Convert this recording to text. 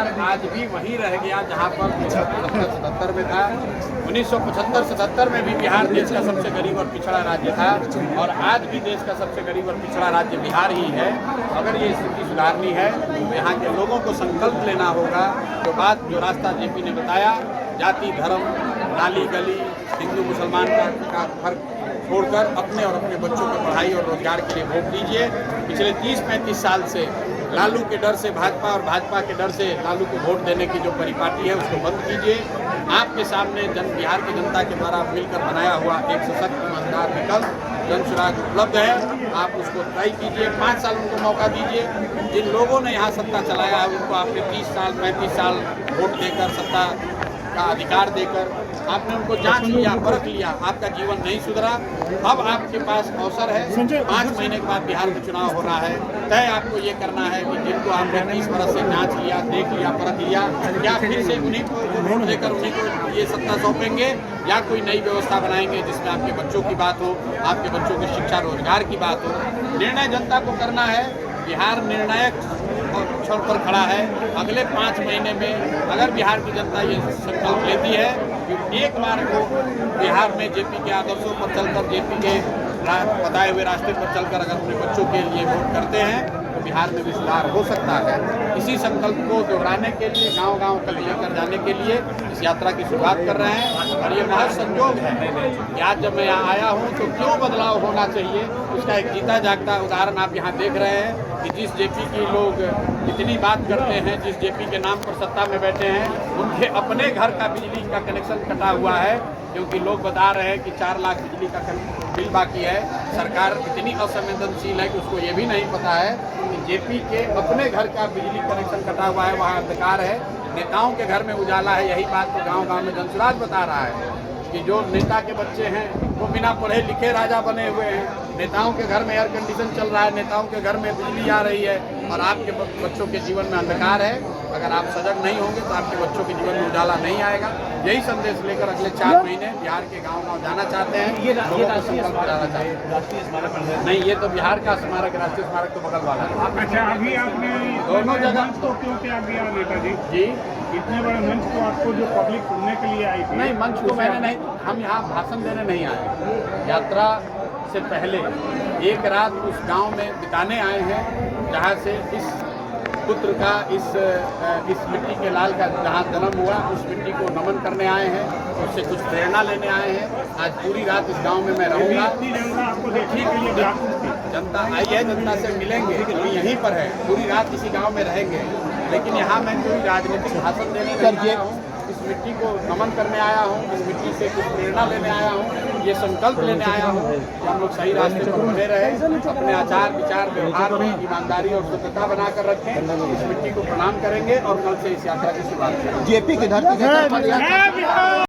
बिहार आज भी वहीं रह गया जहाँ पर 1977 में था। 1975-77 में भी बिहार देश का सबसे गरीब और पिछड़ा राज्य था और आज भी देश का सबसे गरीब और पिछड़ा राज्य बिहार ही है। अगर ये स्थिति सुधारनी है तो यहाँ के लोगों को संकल्प लेना होगा। जो रास्ता जेपी ने बताया, जाति धर्म नाली गली हिंदू मुसलमान का फर्क छोड़कर अपने और अपने बच्चों की पढ़ाई और रोजगार के लिए वोट दीजिए। पिछले 30-35 साल से लालू के डर से भाजपा और भाजपा के डर से लालू को वोट देने की जो परिपाटी है उसको बंद कीजिए। आपके सामने बिहार की जनता के द्वारा मिलकर बनाया हुआ एक सशक्त ईमानदार विकल्प जनसुराग उपलब्ध है, आप उसको ट्राई कीजिए। 5 साल उनको मौका दीजिए। जिन लोगों ने यहाँ सत्ता चलाया है उनको आपने 30 साल 35 साल वोट देकर सत्ता का अधिकार देकर आपने उनको जांच लिया, परख लिया, आपका जीवन नहीं सुधरा। अब आपके पास अवसर है। 5 महीने के बाद बिहार में चुनाव हो रहा है। तय आपको ये करना है कि जिनको आपने 30 बरस से जांच लिया, देख लिया, परख लिया, या फिर से उन्हीं को वोट देकर उन्हीं को ये सत्ता सौंपेंगे या कोई नई व्यवस्था बनाएंगे जिसमें आपके बच्चों की बात हो, आपके बच्चों की शिक्षा रोजगार की बात हो। निर्णय जनता को करना है। बिहार निर्णायक क्षण पर खड़ा है। अगले 5 महीने में अगर बिहार की जनता ये संकल्प लेती है कि एक बार को बिहार में जेपी के आदर्शों पर चलकर, जेपी के बताए हुए रास्ते पर चलकर अगर अपने बच्चों के लिए वोट करते हैं तो बिहार में भी सुधार हो सकता है। इसी संकल्प को दोहराने के लिए गांव-गांव कल लेकर जाने के लिए इस यात्रा की शुरुआत कर रहे हैं। और ये महज संयोग है कि आज जब मैं यहाँ आया हूँ तो क्यों बदलाव होना चाहिए उसका एक जीता जागता उदाहरण आप यहाँ देख रहे हैं कि जिस जेपी की लोग इतनी बात करते हैं, जिस जेपी के नाम पर सत्ता में बैठे हैं, उनके अपने घर का बिजली का कनेक्शन कटा हुआ है क्योंकि लोग बता रहे हैं कि 4 लाख बिजली का बिल बाकी है। सरकार इतनी असंवेदनशील है कि उसको ये भी नहीं पता है कि जेपी के अपने घर का बिजली कनेक्शन कटा हुआ है, वहाँ अंधकार है। नेताओं के घर में उजाला है। यही बात तो गांव-गांव में जनसुराज बता रहा है कि जो नेता के बच्चे हैं वो बिना पढ़े लिखे राजा बने हुए हैं। नेताओं के घर में एयर कंडीशन चल रहा है, नेताओं के घर में बिजली आ रही है और आपके बच्चों के जीवन में अंधकार है। अगर आप सजग नहीं होंगे तो आपके बच्चों के जीवन में उजाला नहीं आएगा। यही संदेश लेकर अगले 4 महीने बिहार के गांव-गांव जाना चाहते हैं। ये राष्ट्रीय स्मारक चाहते हैं। राष्ट्रीय स्मारक नहीं, ये तो बिहार का स्मारक, राष्ट्रीय स्मारक तो बगल वाला है। अच्छा, अभी आपने दोनों जगह तो क्यों क्या किया नेताजी जी? इतने बड़े मंच को आपको जो पब्लिक सुनने के लिए आई थी? नहीं, मंच को मैंने नहीं, हम यहाँ भाषण देने नहीं आए। यात्रा से पहले एक रात उस गांव में बिताने आए हैं जहाँ से इस पुत्र का इस मिट्टी के लाल का जहाँ जन्म हुआ उस मिट्टी को नमन करने आए हैं, उससे कुछ प्रेरणा लेने आए हैं। आज पूरी रात इस गांव में मैं रहूँगा। आपको देखने के लिए जनता आई है, जनता से मिलेंगे, अभी यहीं पर है, पूरी रात इसी गांव में रहेंगे। लेकिन यहाँ मैं कोई राजनीतिक भाषण देने नहीं आया हूँ, इस मिट्टी को नमन करने आया हूँ, इस मिट्टी से कुछ प्रेरणा लेने आया हूँ, ये संकल्प लेने आया हूँ कि हम लोग सही रास्ते पर बने रहे, अपने आचार विचार व्यवहार में ईमानदारी और शुद्धता बनाकर रखें। इस मिट्टी को प्रणाम करेंगे और कल से इस यात्रा की शुरुआत करेंगे। जेपी की धरती